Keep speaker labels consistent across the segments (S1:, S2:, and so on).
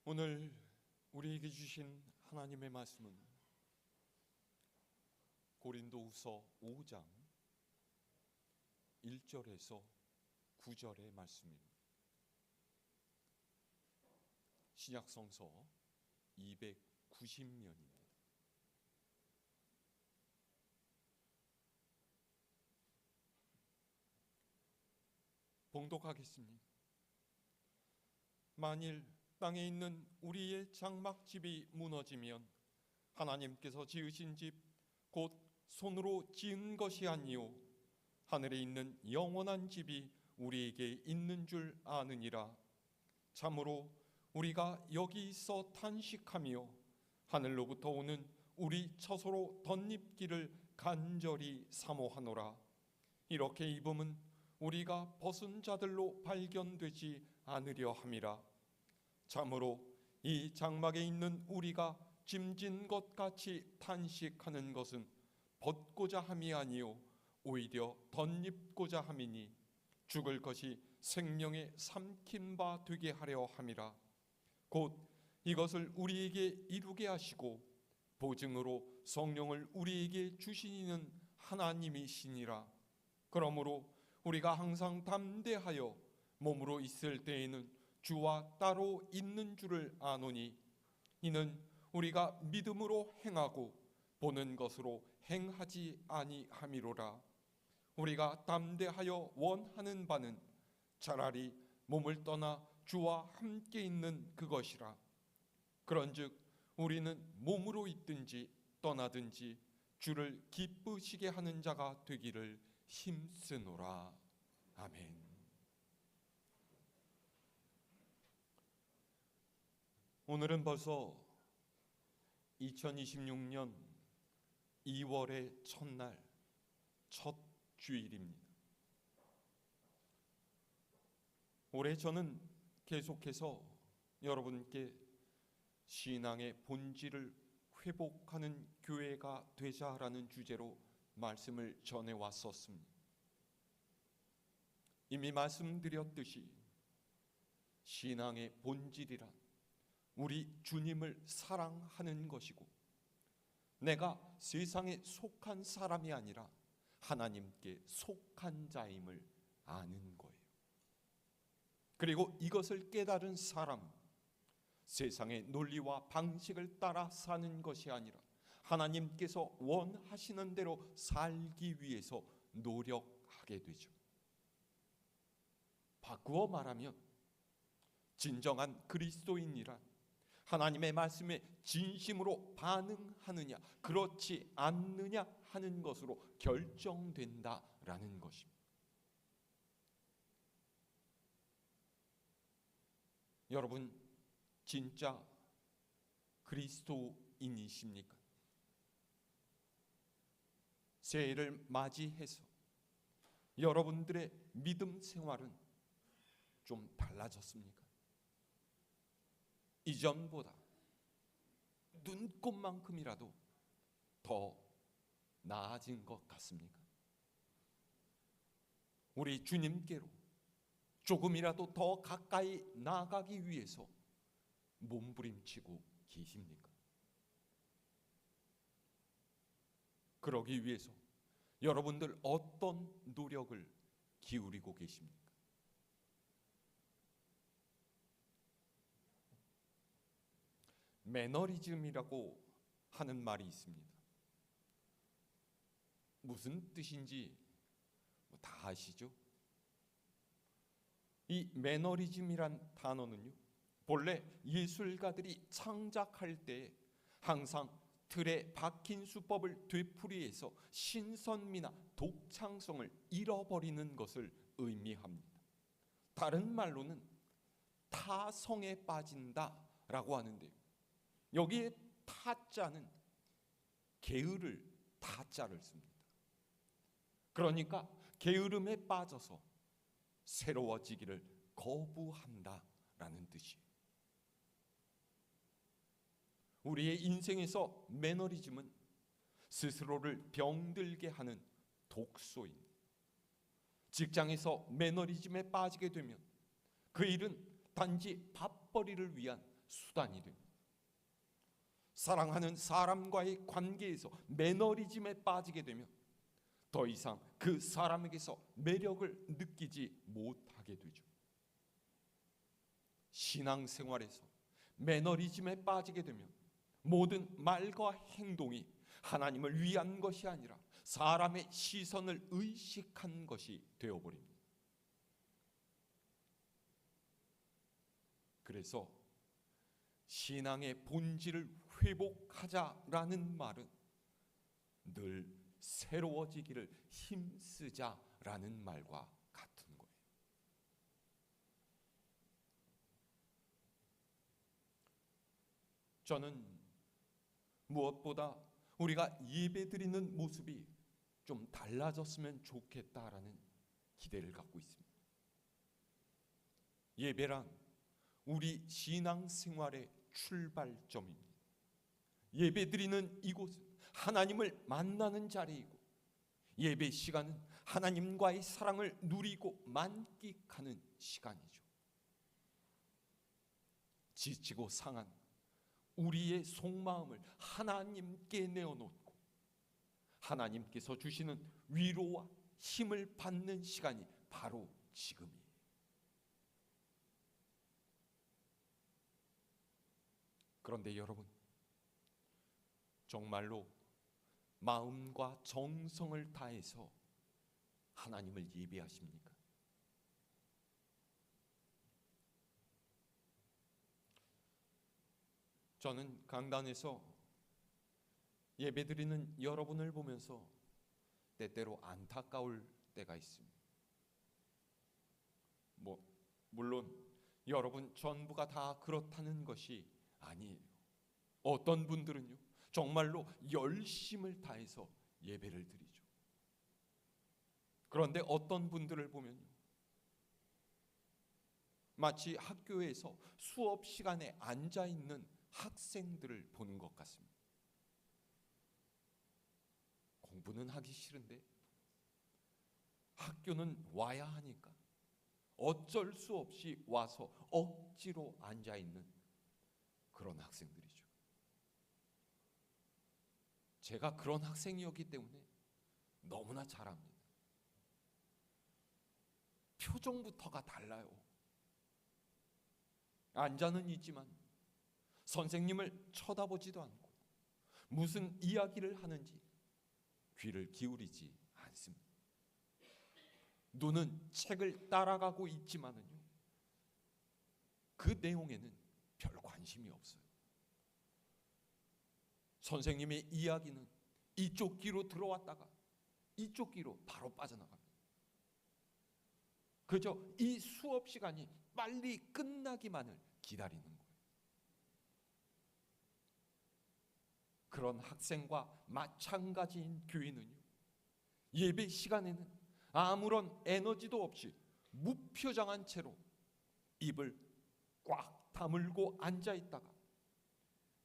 S1: 오늘 우리에게 주신 하나님의 말씀은 고린도후서 5장 1절에서 9절의 말씀입니다. 신약성서 290면입니다. 봉독하겠습니다. 만일 땅에 있는 우리의 장막집이 무너지면 하나님께서 지으신 집 곧 손으로 지은 것이 아니요 하늘에 있는 영원한 집이 우리에게 있는 줄 아느니라. 참으로 우리가 여기 있어 탄식하며 하늘로부터 오는 우리 처소로 덧입기를 간절히 사모하노라. 이렇게 입음은 우리가 벗은 자들로 발견되지 않으려 함이라. 참으로 이 장막에 있는 우리가 짐진 것 같이 탄식하는 것은 벗고자 함이 아니요 오히려 덧입고자 함이니 죽을 것이 생명에 삼킨 바 되게 하려 함이라. 곧 이것을 우리에게 이루게 하시고 보증으로 성령을 우리에게 주시는 하나님이시니라. 그러므로 우리가 항상 담대하여 몸으로 있을 때에는 주와 따로 있는 줄을 아노니 이는 우리가 믿음으로 행하고 보는 것으로 행하지 아니함이로라. 우리가 담대하여 원하는 바는 차라리 몸을 떠나 주와 함께 있는 그것이라. 그런즉 우리는 몸으로 있든지 떠나든지 주를 기쁘시게 하는 자가 되기를 힘쓰노라. 아멘. 오늘은 벌써 2026년 2월의 첫날, 첫 주일입니다. 올해 저는 계속해서 여러분께 신앙의 본질을 회복하는 교회가 되자라는 주제로 말씀을 전해왔었습니다. 이미 말씀드렸듯이 신앙의 본질이란 우리 주님을 사랑하는 것이고 내가 세상에 속한 사람이 아니라 하나님께 속한 자임을 아는 거예요. 그리고 이것을 깨달은 사람, 세상의 논리와 방식을 따라 사는 것이 아니라 하나님께서 원하시는 대로 살기 위해서 노력하게 되죠. 바꾸어 말하면 진정한 그리스도인이란 하나님의 말씀에 진심으로 반응하느냐 그렇지 않느냐 하는 것으로 결정된다라는 것입니다. 여러분 진짜 그리스도인이십니까? 새해를 맞이해서 여러분들의 믿음 생활은 좀 달라졌습니까? 이전보다 눈꼽만큼이라도 더 나아진 것 같습니까? 우리 주님께로 조금이라도 더 가까이 나아가기 위해서 몸부림치고 계십니까? 그러기 위해서 여러분들 어떤 노력을 기울이고 계십니까? 매너리즘이라고 하는 말이 있습니다. 무슨 뜻인지 다 아시죠? 이 매너리즘이란 단어는요, 본래 예술가들이 창작할 때 항상 틀에 박힌 수법을 되풀이해서 신선미나 독창성을 잃어버리는 것을 의미합니다. 다른 말로는 타성에 빠진다라고 하는데요, 여기에 타자는 게으를 타자를 씁니다. 그러니까 게으름에 빠져서 새로워지기를 거부한다라는 뜻이에요. 우리의 인생에서 매너리즘은 스스로를 병들게 하는 독소입니다. 직장에서 매너리즘에 빠지게 되면 그 일은 단지 밥벌이를 위한 수단이 됩니다. 사랑하는 사람과의 관계에서 매너리즘에 빠지게 되면 더 이상 그 사람에게서 매력을 느끼지 못하게 되죠. 신앙생활에서 매너리즘에 빠지게 되면 모든 말과 행동이 하나님을 위한 것이 아니라 사람의 시선을 의식한 것이 되어버립니다. 그래서 신앙의 본질을 회복하자라는 말은 늘 새로워지기를 힘쓰자라는 말과 같은 거예요. 저는 무엇보다 우리가 예배드리는 모습이 좀 달라졌으면 좋겠다라는 기대를 갖고 있습니다. 예배란 우리 신앙생활의 출발점입니다. 예배드리는 이곳은 하나님을 만나는 자리이고 예배 시간은 하나님과의 사랑을 누리고 만끽하는 시간이죠. 지치고 상한 우리의 속마음을 하나님께 내어놓고 하나님께서 주시는 위로와 힘을 받는 시간이 바로 지금이에요. 그런데 여러분, 정말로 마음과 정성을 다해서 하나님을 예배하십니까? 저는 강단에서 예배드리는 여러분을 보면서 때때로 안타까울 때가 있습니다. 물론 여러분 전부가 다 그렇다는 것이 아니에요. 어떤 분들은요, 정말로 열심을 다해서 예배를 드리죠. 그런데 어떤 분들을 보면요, 마치 학교에서 수업 시간에 앉아 있는 학생들을 보는 것 같습니다. 공부는 하기 싫은데 학교는 와야 하니까 어쩔 수 없이 와서 억지로 앉아 있는 그런 학생들이죠. 제가 그런 학생이었기 때문에 너무나 잘 압니다. 표정부터가 달라요. 앉아는 있지만 선생님을 쳐다보지도 않고 무슨 이야기를 하는지 귀를 기울이지 않습니다. 눈은 책을 따라가고 있지만은요, 그 내용에는 별 관심이 없어요. 선생님의 이야기는 이쪽 귀로 들어왔다가 이쪽 귀로 바로 빠져나갑니다. 그저 이 수업 시간이 빨리 끝나기만을 기다리는 거예요. 그런 학생과 마찬가지인 교인은요, 예배 시간에는 아무런 에너지도 없이 무표정한 채로 입을 꽉 다물고 앉아 있다가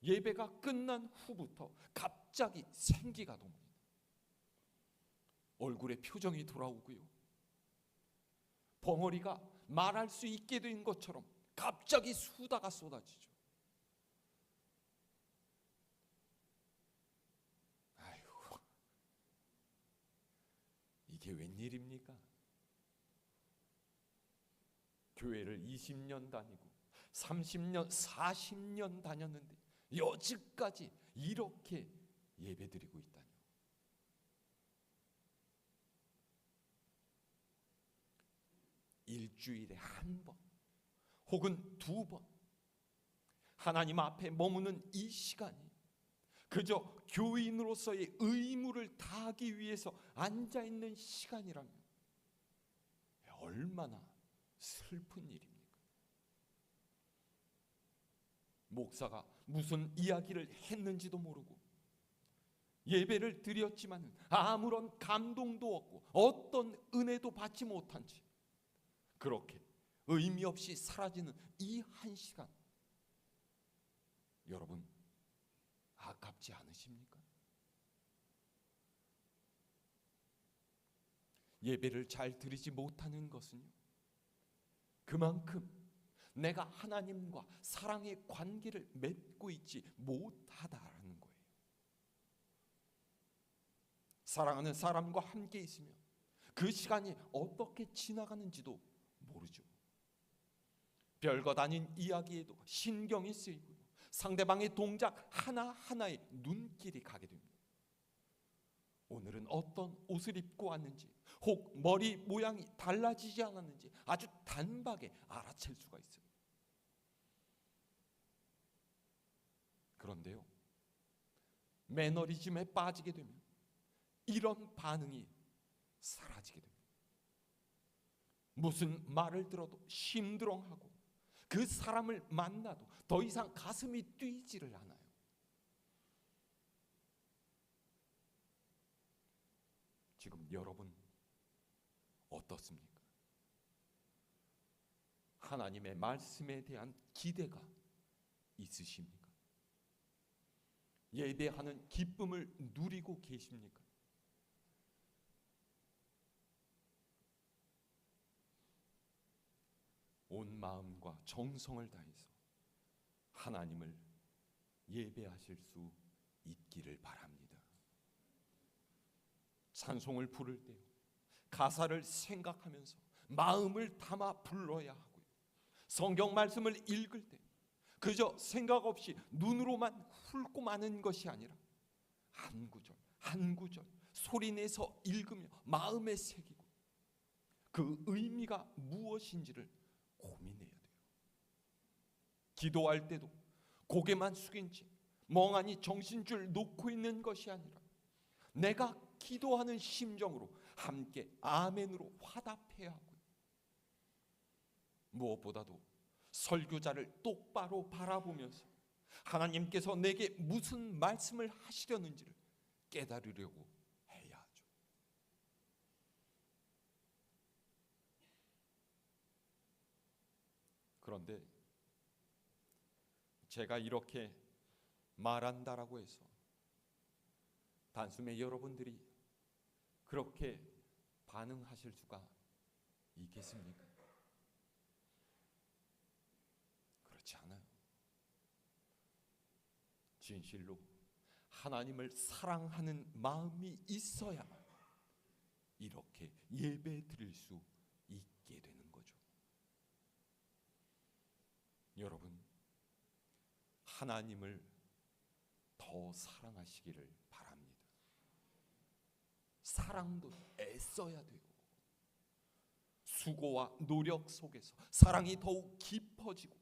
S1: 예배가 끝난 후부터 갑자기 생기가 돕니다. 얼굴에 표정이 돌아오고요, 벙어리가 말할 수 있게 된 것처럼 갑자기 수다가 쏟아지죠. 아이고, 이게 웬일입니까? 교회를 20년 다니고 30년, 40년 다녔는데 여지까지 이렇게 예배드리고 있다뇨. 일주일에 한 번 혹은 두 번 하나님 앞에 머무는 이 시간이 그저 교인으로서의 의무를 다하기 위해서 앉아있는 시간이라면 얼마나 슬픈 일입니까? 목사가 무슨 이야기를 했는지도 모르고 예배를 드렸지만 아무런 감동도 없고 어떤 은혜도 받지 못한 채 그렇게 의미 없이 사라지는 이 한 시간, 여러분 아깝지 않으십니까? 예배를 잘 드리지 못하는 것은요, 그만큼 내가 하나님과 사랑의 관계를 맺고 있지 못하다라는 거예요. 사랑하는 사람과 함께 있으면 그 시간이 어떻게 지나가는지도 모르죠. 별것 아닌 이야기에도 신경이 쓰이고요. 상대방의 동작 하나하나에 눈길이 가게 됩니다. 오늘은 어떤 옷을 입고 왔는지, 혹 머리 모양이 달라지지 않았는지 아주 단박에 알아챌 수가 있어요. 그런데요, 매너리즘에 빠지게 되면 이런 반응이 사라지게 됩니다. 무슨 말을 들어도 심드렁하고 그 사람을 만나도 더 이상 가슴이 뛰지를 않아요. 지금 여러분 어떻습니까? 하나님의 말씀에 대한 기대가 있으십니까? 예배하는 기쁨을 누리고 계십니까? 온 마음과 정성을 다해서 하나님을 예배하실 수 있기를 바랍니다. 찬송을 부를 때 가사를 생각하면서 마음을 담아 불러야 하고요. 성경 말씀을 읽을 때 그저 생각 없이 눈으로만 훑고 마는 것이 아니라 한 구절 한 구절 소리내서 읽으며 마음에 새기고 그 의미가 무엇인지를 고민해야 돼요. 기도할 때도 고개만 숙인 채 멍하니 정신줄 놓고 있는 것이 아니라 내가 기도하는 심정으로 함께 아멘으로 화답해야 하고요. 무엇보다도 설교자를 똑바로 바라보면서 하나님께서 내게 무슨 말씀을 하시려는지를 깨달으려고 해야 하죠. 그런데 제가 이렇게 말한다라고 해서 단숨에 여러분들이 그렇게 반응하실 수가 있겠습니까? 그렇지 않아요. 진실로 하나님을 사랑하는 마음이 있어야만 이렇게 예배 드릴 수 있게 되는 거죠. 여러분, 하나님을 더 사랑하시기를 바랍니다. 사랑도 애써야 돼요. 수고와 노력 속에서 사랑이 더욱 깊어지고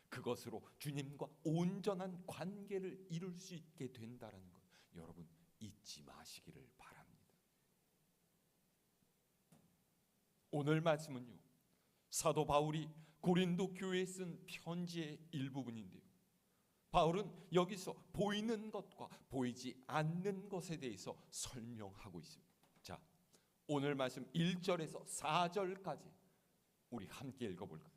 S1: 그것으로 주님과 온전한 관계를 이룰 수 있게 된다는 것 여러분 잊지 마시기를 바랍니다. 오늘 말씀은요, 사도 바울이 고린도 교회에 쓴 편지의 일부분인데요, 바울은 여기서 보이는 것과 보이지 않는 것에 대해서 설명하고 있습니다. 자, 오늘 말씀 1절에서 4절까지 우리 함께 읽어볼까요?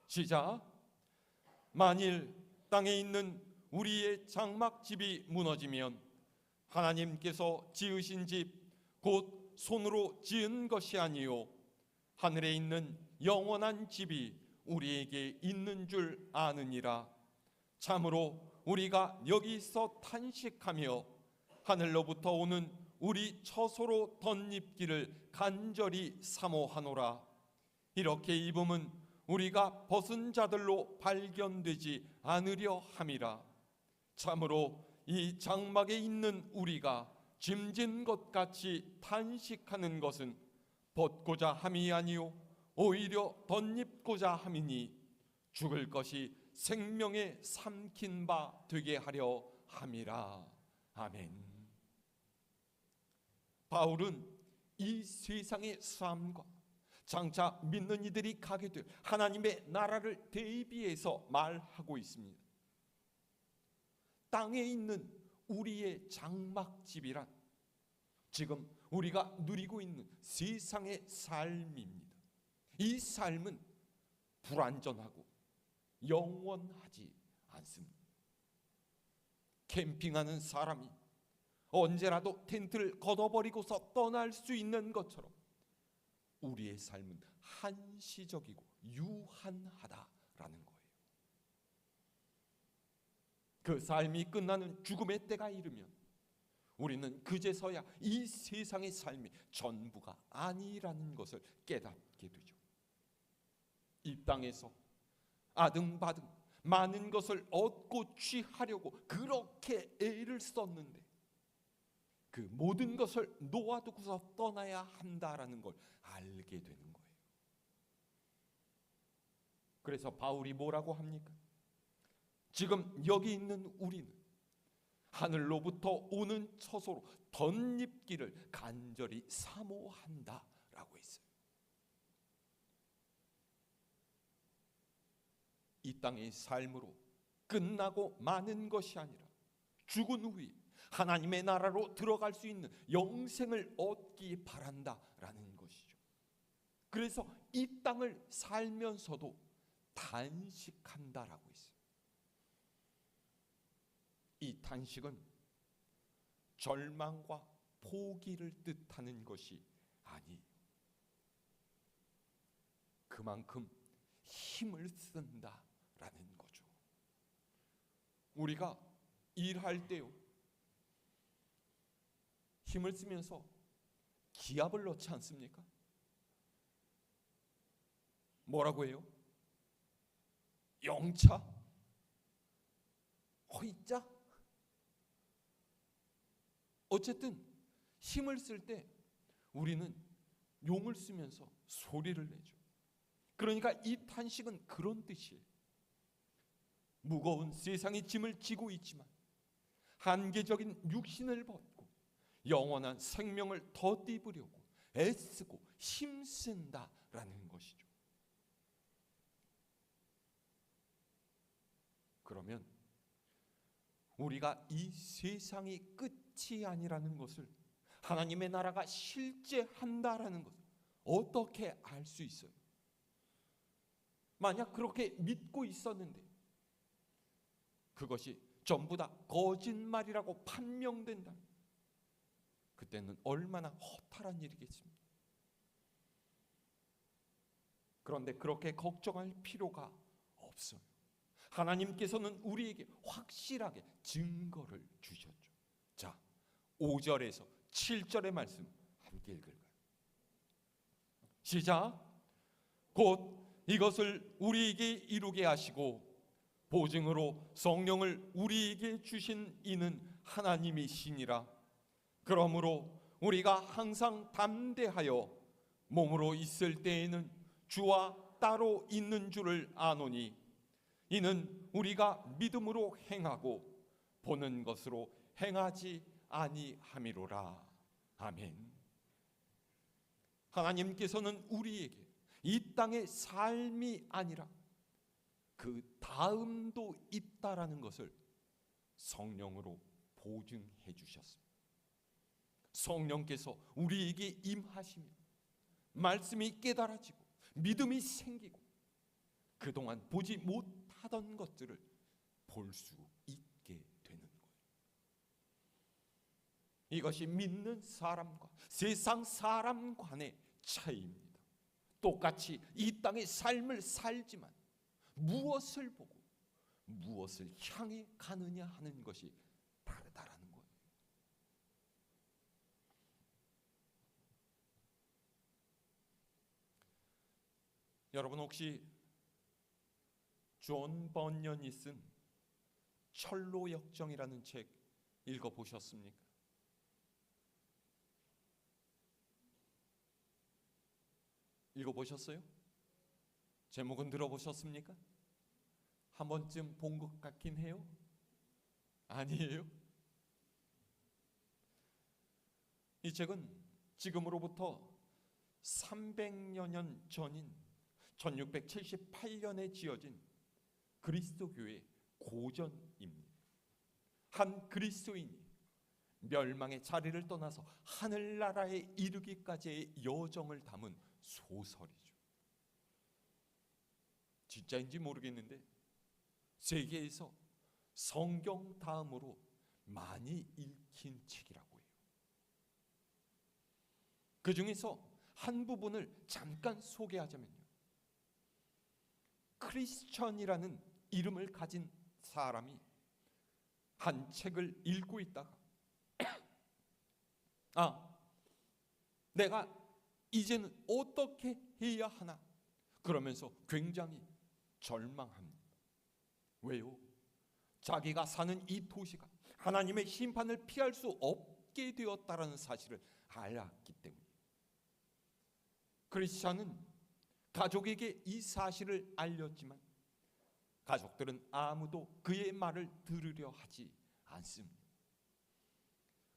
S1: 시작. 만일 땅에 있는 우리의 장막집이 무너지면 하나님께서 지으신 집 곧 손으로 지은 것이 아니요 하늘에 있는 영원한 집이 우리에게 있는 줄 아느니라. 참으로 우리가 여기서 탄식하며 하늘로부터 오는 우리 처소로 덧입기를 간절히 사모하노라. 이렇게 입음은 우리가 벗은 자들로 발견되지 않으려 함이라. 참으로 이 장막에 있는 우리가 짐진 것 같이 탄식하는 것은 벗고자 함이 아니요 오히려 덧입고자 함이니 죽을 것이 생명에 삼킨 바 되게 하려 함이라. 아멘. 바울은 이 세상의 삶과 장차 믿는 이들이 가게 될 하나님의 나라를 대비해서 말하고 있습니다. 땅에 있는 우리의 장막집이란 지금 우리가 누리고 있는 세상의 삶입니다. 이 삶은 불완전하고 영원하지 않습니다. 캠핑하는 사람이 언제라도 텐트를 걷어버리고서 떠날 수 있는 것처럼 우리의 삶은 한시적이고 유한하다라는 거예요. 그 삶이 끝나는 죽음의 때가 이르면 우리는 그제서야 이 세상의 삶이 전부가 아니라는 것을 깨닫게 되죠. 이 땅에서 아등바등 많은 것을 얻고 취하려고 그렇게 애를 썼는데 그 모든 것을 놓아두고서 떠나야 한다라는 걸 알게 되는 거예요. 그래서 바울이 뭐라고 합니까? 지금 여기 있는 우리는 하늘로부터 오는 처소로 덧입기를 간절히 사모한다라고 했어요. 이 땅의 삶으로 끝나고 마는 것이 아니라 죽은 후에 하나님의 나라로 들어갈 수 있는 영생을 얻기 바란다라는 것이죠. 그래서 이 땅을 살면서도 단식한다라고 했어요. 이 단식은 절망과 포기를 뜻하는 것이 아니에요. 그만큼 힘을 쓴다라는 거죠. 우리가 일할 때요, 힘을 쓰면서 기압을 넣지 않습니까? 뭐라고 해요? 영차? 허이자? 어쨌든 힘을 쓸 때 우리는 용을 쓰면서 소리를 내죠. 그러니까 이 탄식은 그런 뜻이에요. 무거운 세상의 짐을 지고 있지만 한계적인 육신을 벗고 영원한 생명을 덧입으려고 애쓰고 힘쓴다라는 것이죠. 그러면 우리가 이 세상이 끝이 아니라는 것을, 하나님의 나라가 실제한다라는 것을 어떻게 알 수 있어요? 만약 그렇게 믿고 있었는데 그것이 전부 다 거짓말이라고 판명된다면 그때는 얼마나 허탈한 일이겠습니까? 그런데 그렇게 걱정할 필요가 없어요. 하나님께서는 우리에게 확실하게 증거를 주셨죠. 자, 5절에서 7절의 말씀 함께 읽을까요? 시작. 곧 이것을 우리에게 이루게 하시고 보증으로 성령을 우리에게 주신 이는 하나님이시니라. 그러므로 우리가 항상 담대하여 몸으로 있을 때에는 주와 따로 있는 줄을 아노니 이는 우리가 믿음으로 행하고 보는 것으로 행하지 아니함이로라. 아멘. 하나님께서는 우리에게 이 땅의 삶이 아니라 그 다음도 있다라는 것을 성령으로 보증해 주셨습니다. 성령께서 우리에게 임하시면 말씀이 깨달아지고 믿음이 생기고 그동안 보지 못하던 것들을 볼 수 있게 되는 거예요. 이것이 믿는 사람과 세상 사람 간의 차이입니다. 똑같이 이 땅의 삶을 살지만 무엇을 보고 무엇을 향해 가느냐 하는 것이 다르다라는 거예요. 여러분 혹시 존 번연이 쓴 철로역정이라는 책 읽어보셨습니까? 읽어보셨어요? 제목은 들어보셨습니까? 한 번쯤 본 것 같긴 해요? 아니에요? 이 책은 지금으로부터 300여 년 전인 1678년에 지어진 그리스도교의 고전입니다. 한 그리스도인이 멸망의 자리를 떠나서 하늘나라에 이르기까지의 여정을 담은 소설이죠. 진짜인지 모르겠는데 세계에서 성경 다음으로 많이 읽힌 책이라고 해요. 그 중에서 한 부분을 잠깐 소개하자면요, 크리스천이라는 이름을 가진 사람이 한 책을 읽고 있다가 내가 이제는 어떻게 해야 하나, 그러면서 굉장히 절망합니다. 왜요? 자기가 사는 이 도시가 하나님의 심판을 피할 수 없게 되었다라는 사실을 알았기 때문에. 크리스찬은 가족에게 이 사실을 알렸지만 가족들은 아무도 그의 말을 들으려 하지 않습니다.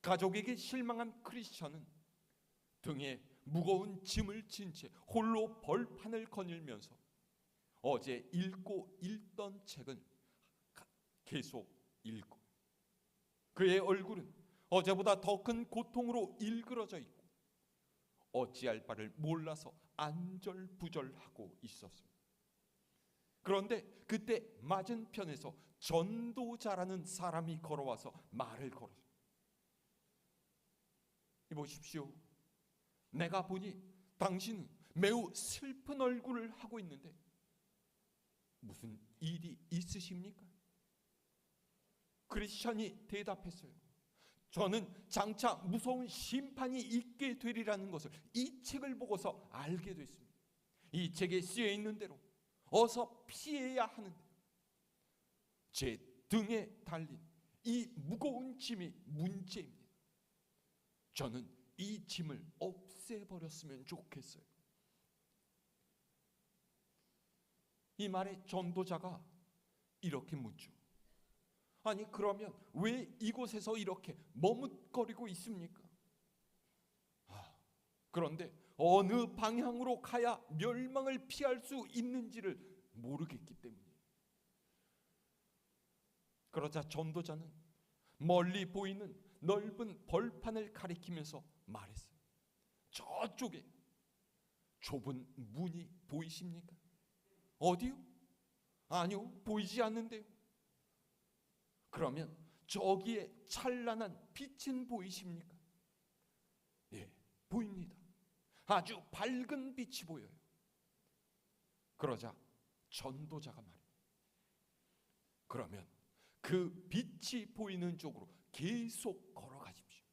S1: 가족에게 실망한 크리스찬은 등에 무거운 짐을 진 채 홀로 벌판을 거닐면서 어제 읽던 책은 계속 읽고, 그의 얼굴은 어제보다 더 큰 고통으로 일그러져 있고 어찌할 바를 몰라서 안절부절하고 있었습니다. 그런데 그때 맞은편에서 전도자라는 사람이 걸어와서 말을 걸었습니다. 이보십시오, 내가 보니 당신은 매우 슬픈 얼굴을 하고 있는데 무슨 일이 있으십니까? 크리스천이 대답했어요. 저는 장차 무서운 심판이 있게 되리라는 것을 이 책을 보고서 알게 됐습니다. 이 책에 쓰여 있는 대로 어서 피해야 하는데 제 등에 달린 이 무거운 짐이 문제입니다. 저는 이 짐을 없애버렸으면 좋겠어요. 이 말에 전도자가 이렇게 묻죠. 아니, 그러면 왜 이곳에서 이렇게 머뭇거리고 있습니까? 그런데 어느 방향으로 가야 멸망을 피할 수 있는지를 모르겠기 때문에. 그러자 전도자는 멀리 보이는 넓은 벌판을 가리키면서 말했어요. 저쪽에 좁은 문이 보이십니까? 어디요? 아니요, 보이지 않는데요. 그러면 저기에 찬란한 빛은 보이십니까? 예, 보입니다. 아주 밝은 빛이 보여요. 그러자 전도자가 말해요. 그러면 그 빛이 보이는 쪽으로 계속 걸어가십시오.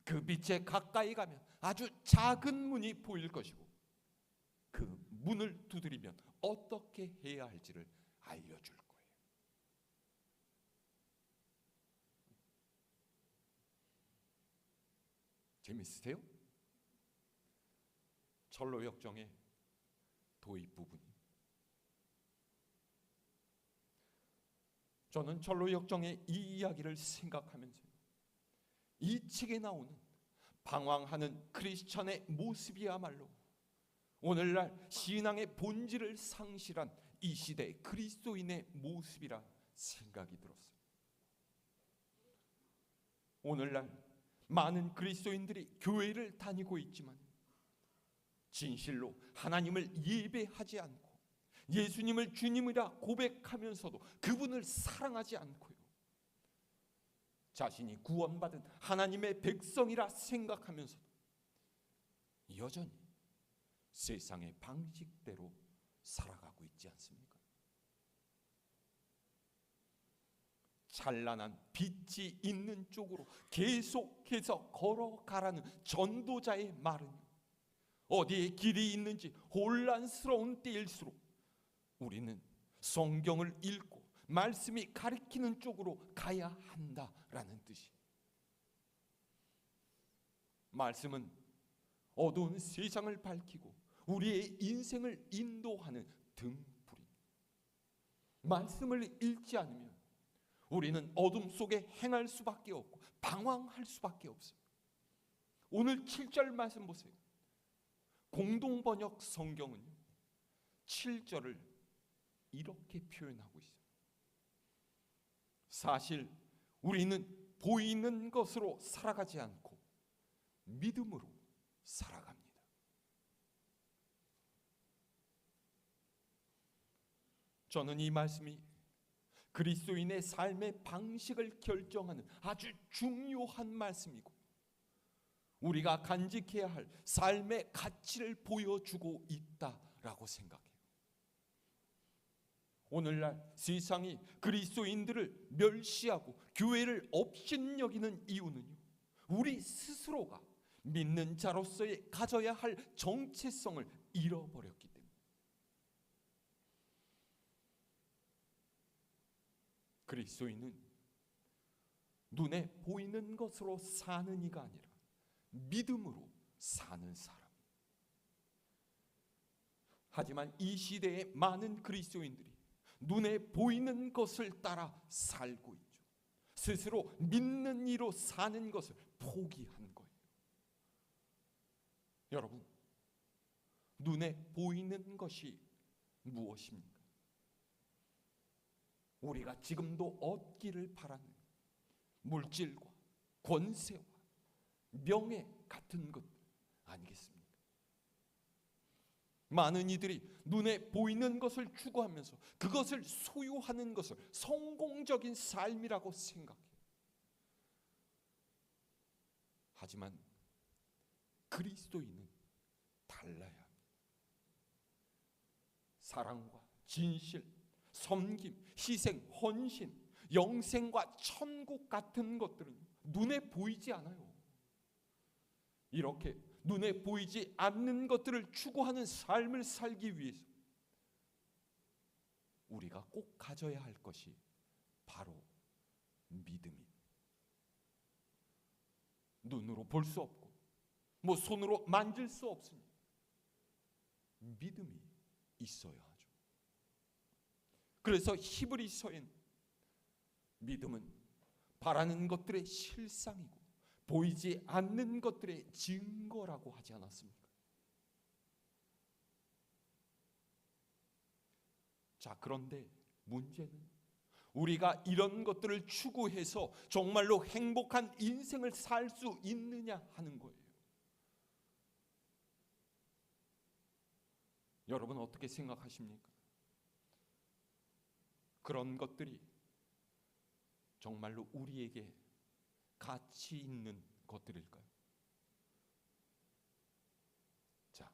S1: 그 빛에 가까이 가면 아주 작은 문이 보일 것이고 그 문을 두드리면 어떻게 해야 할지를 알려줄 거예요. 재밌으세요? 철로역정의 도입 부분이. 저는 철로역정의 이 이야기를 생각하면서 이 책에 나오는 방황하는 크리스천의 모습이야말로 오늘날 신앙의 본질을 상실한 이 시대 그리스도인의 모습이라 생각이 들었어요. 오늘날 많은 그리스도인들이 교회를 다니고 있지만 진실로 하나님을 예배하지 않고 예수님을 주님이라 고백하면서도 그분을 사랑하지 않고요, 자신이 구원받은 하나님의 백성이라 생각하면서도 여전히 세상의 방식대로 살아가고 있지 않습니까? 찬란한 빛이 있는 쪽으로 계속해서 걸어가라는 전도자의 말은 어디에 길이 있는지 혼란스러운 때일수록 우리는 성경을 읽고 말씀이 가리키는 쪽으로 가야 한다라는 뜻이. 말씀은 어두운 세상을 밝히고 우리의 인생을 인도하는 등불이. 말씀을 읽지 않으면 우리는 어둠 속에 행할 수밖에 없고 방황할 수밖에 없어요. 오늘 7절 말씀 보세요. 공동번역 성경은요 7절을 이렇게 표현하고 있어요. 사실 우리는 보이는 것으로 살아가지 않고 믿음으로 살아갑니다. 저는 이 말씀이 그리스도인의 삶의 방식을 결정하는 아주 중요한 말씀이고 우리가 간직해야 할 삶의 가치를 보여주고 있다라고 생각해요. 오늘날 세상이 그리스도인들을 멸시하고 교회를 업신여기는 이유는요, 우리 스스로가 믿는 자로서의 가져야 할 정체성을 잃어버렸기 때문에. 그리스도인은 눈에 보이는 것으로 사는 이가 아니라 믿음으로 사는 사람. 하지만 이 시대의 많은 그리스도인들이 눈에 보이는 것을 따라 살고 있죠. 스스로 믿는 이로 사는 것을 포기한 거예요. 여러분, 눈에 보이는 것이 무엇입니까? 우리가 지금도 얻기를 바라는 물질과 권세와 명예 같은 것 아니겠습니까? 많은 이들이 눈에 보이는 것을 추구하면서 그것을 소유하는 것을 성공적인 삶이라고 생각해요. 하지만 그리스도인은 달라야 합니다. 사랑과 진실, 섬김, 희생, 헌신, 영생과 천국 같은 것들은 눈에 보이지 않아요. 이렇게 눈에 보이지 않는 것들을 추구하는 삶을 살기 위해서 우리가 꼭 가져야 할 것이 바로 믿음입니다. 눈으로 볼 수 없고 손으로 만질 수 없으니 믿음이 있어야 하죠. 그래서 히브리서엔 믿음은 바라는 것들의 실상이고 보이지 않는 것들의 증거라고 하지 않았습니까? 자, 그런데 문제는 우리가 이런 것들을 추구해서 정말로 행복한 인생을 살 수 있느냐 하는 거예요. 여러분 어떻게 생각하십니까? 그런 것들이 정말로 우리에게 가치 있는 것들일까요? 자,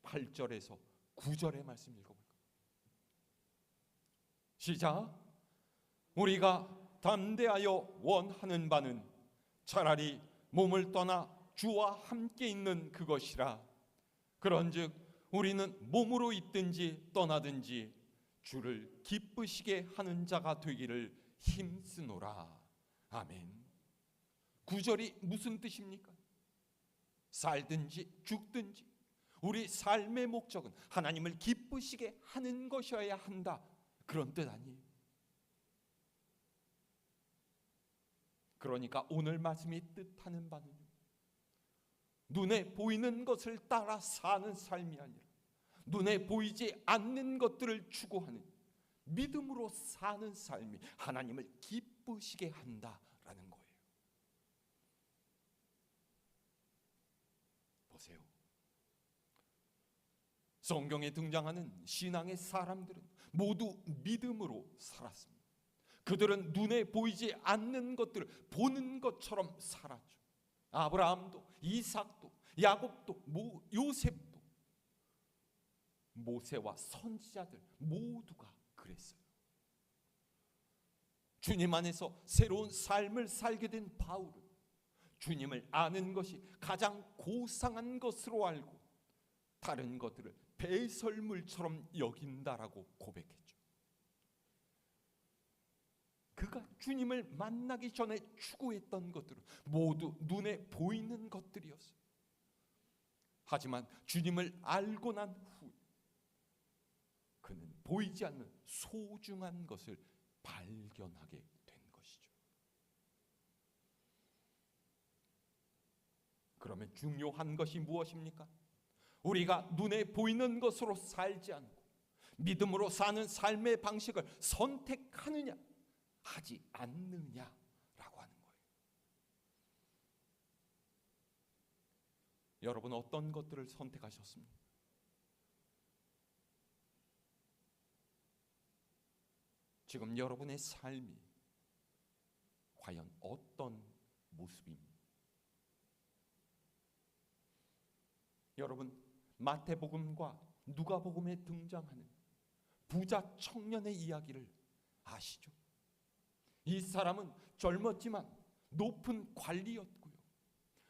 S1: 8절에서 9절의 말씀 읽어볼까요? 시작. 우리가 담대하여 원하는 바는 차라리 몸을 떠나 주와 함께 있는 그것이라. 그런즉 우리는 몸으로 있든지 떠나든지 주를 기쁘시게 하는 자가 되기를 힘쓰노라. 아멘. 9절이 무슨 뜻입니까? 살든지 죽든지 우리 삶의 목적은 하나님을 기쁘시게 하는 것이어야 한다, 그런 뜻 아니에요. 그러니까 오늘 말씀이 뜻하는 바는 눈에 보이는 것을 따라 사는 삶이 아니라 눈에 보이지 않는 것들을 추구하는 믿음으로 사는 삶이 하나님을 기쁘시게 한다라는 거예요. 보세요. 성경에 등장하는 신앙의 사람들은 모두 믿음으로 살았습니다. 그들은 눈에 보이지 않는 것들을 보는 것처럼 살았죠. 아브라함도, 이삭도, 야곱도, 요셉도, 모세와 선지자들 모두가 그랬어요. 주님 안에서 새로운 삶을 살게 된 바울은 주님을 아는 것이 가장 고상한 것으로 알고 다른 것들을 배설물처럼 여긴다라고 고백했죠. 그가 주님을 만나기 전에 추구했던 것들은 모두 눈에 보이는 것들이었어요. 하지만 주님을 알고 난 후 그는 보이지 않는 소중한 것을 발견하게 된 것이죠. 그러면 중요한 것이 무엇입니까? 우리가 눈에 보이는 것으로 살지 않고 믿음으로 사는 삶의 방식을 선택하느냐 하지 않느냐라고 하는 거예요. 여러분 어떤 것들을 선택하셨습니까? 지금 여러분의 삶이 과연 어떤 모습입니까? 여러분, 마태복음과 누가복음에 등장하는 부자 청년의 이야기를 아시죠? 이 사람은 젊었지만 높은 관리였고요,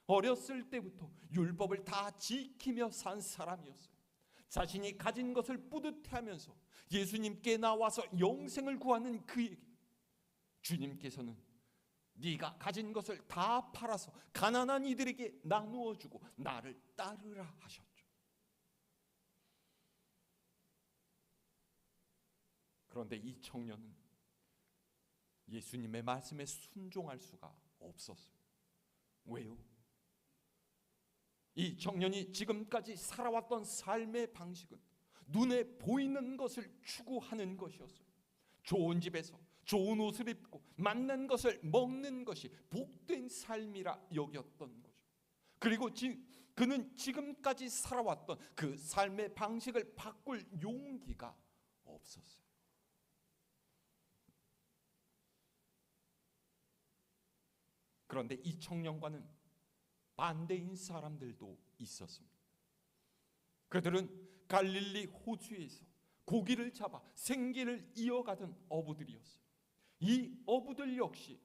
S1: 어렸을 때부터 율법을 다 지키며 산 사람이었어요. 자신이 가진 것을 뿌듯해하면서 예수님께 나와서 영생을 구하는 그에게 주님께서는 네가 가진 것을 다 팔아서 가난한 이들에게 나누어 주고 나를 따르라 하셨죠. 그런데 이 청년은 예수님의 말씀에 순종할 수가 없었어요. 왜요? 이 청년이 지금까지 살아왔던 삶의 방식은 눈에 보이는 것을 추구하는 것이었어요. 좋은 집에서 좋은 옷을 입고 맛난 것을 먹는 것이 복된 삶이라 여겼던 거죠. 그리고 그는 지금까지 살아왔던 그 삶의 방식을 바꿀 용기가 없었어요. 그런데 이 청년과는 반대인 사람들도 있었습니다. 그들은 갈릴리 호주에서 고기를 잡아 생계를 이어가던 어부들이었어요. 이 어부들 역시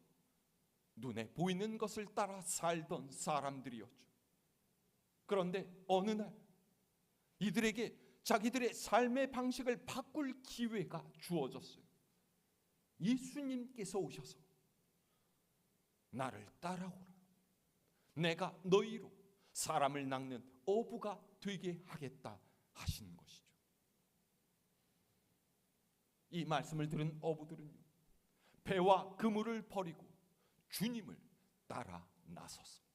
S1: 눈에 보이는 것을 따라 살던 사람들이었죠. 그런데 어느 날 이들에게 자기들의 삶의 방식을 바꿀 기회가 주어졌어요. 예수님께서 오셔서 나를 따라오라, 내가 너희로 사람을 낚는 어부가 되게 하겠다 하신 것이죠. 이 말씀을 들은 어부들은요, 배와 그물을 버리고 주님을 따라 나섰습니다.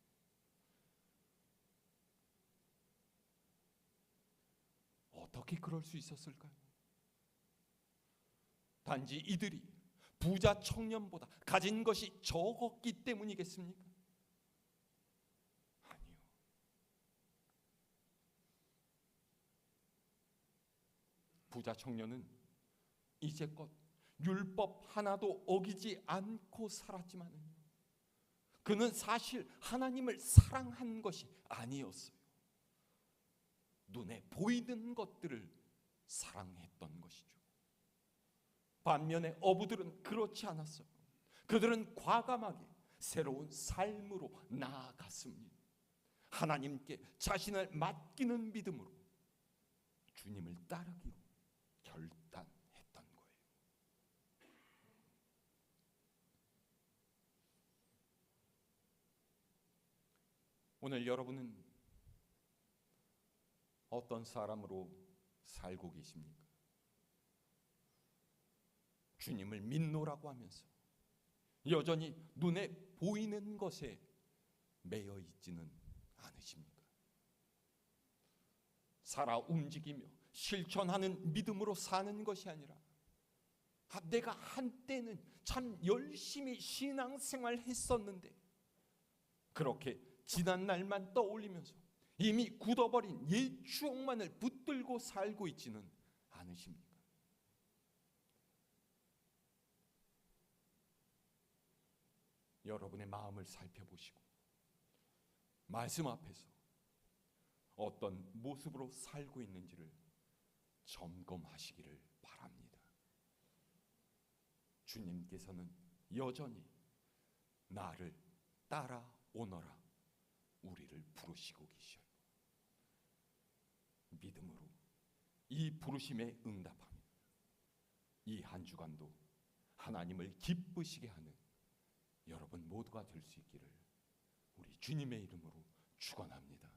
S1: 어떻게 그럴 수 있었을까요? 단지 이들이 부자 청년보다 가진 것이 적었기 때문이겠습니까? 아니요. 부자 청년은 이제껏 율법 하나도 어기지 않고 살았지만 그는 사실 하나님을 사랑한 것이 아니었어요. 눈에 보이는 것들을 사랑했던 것이죠. 반면에 어부들은 그렇지 않았어요. 그들은 과감하게 새로운 삶으로 나아갔습니다. 하나님께 자신을 맡기는 믿음으로 주님을 따르기로 결단했던 거예요. 오늘 여러분은 어떤 사람으로 살고 계십니까? 주님을 믿노라고 하면서 여전히 눈에 보이는 것에 매여 있지는 않으십니까? 살아 움직이며 실천하는 믿음으로 사는 것이 아니라 내가 한때는 참 열심히 신앙생활 했었는데 그렇게 지난 날만 떠올리면서 이미 굳어버린 옛 추억만을 붙들고 살고 있지는 않으십니까? 여러분의 마음을 살펴보시고 말씀 앞에서 어떤 모습으로 살고 있는지를 점검하시기를 바랍니다. 주님께서는 여전히 나를 따라오너라 우리를 부르시고 계셔요. 믿음으로 이 부르심에 응답하며 이 한 주간도 하나님을 기쁘시게 하는 여러분 모두가 될 수 있기를 우리 주님의 이름으로 축원합니다.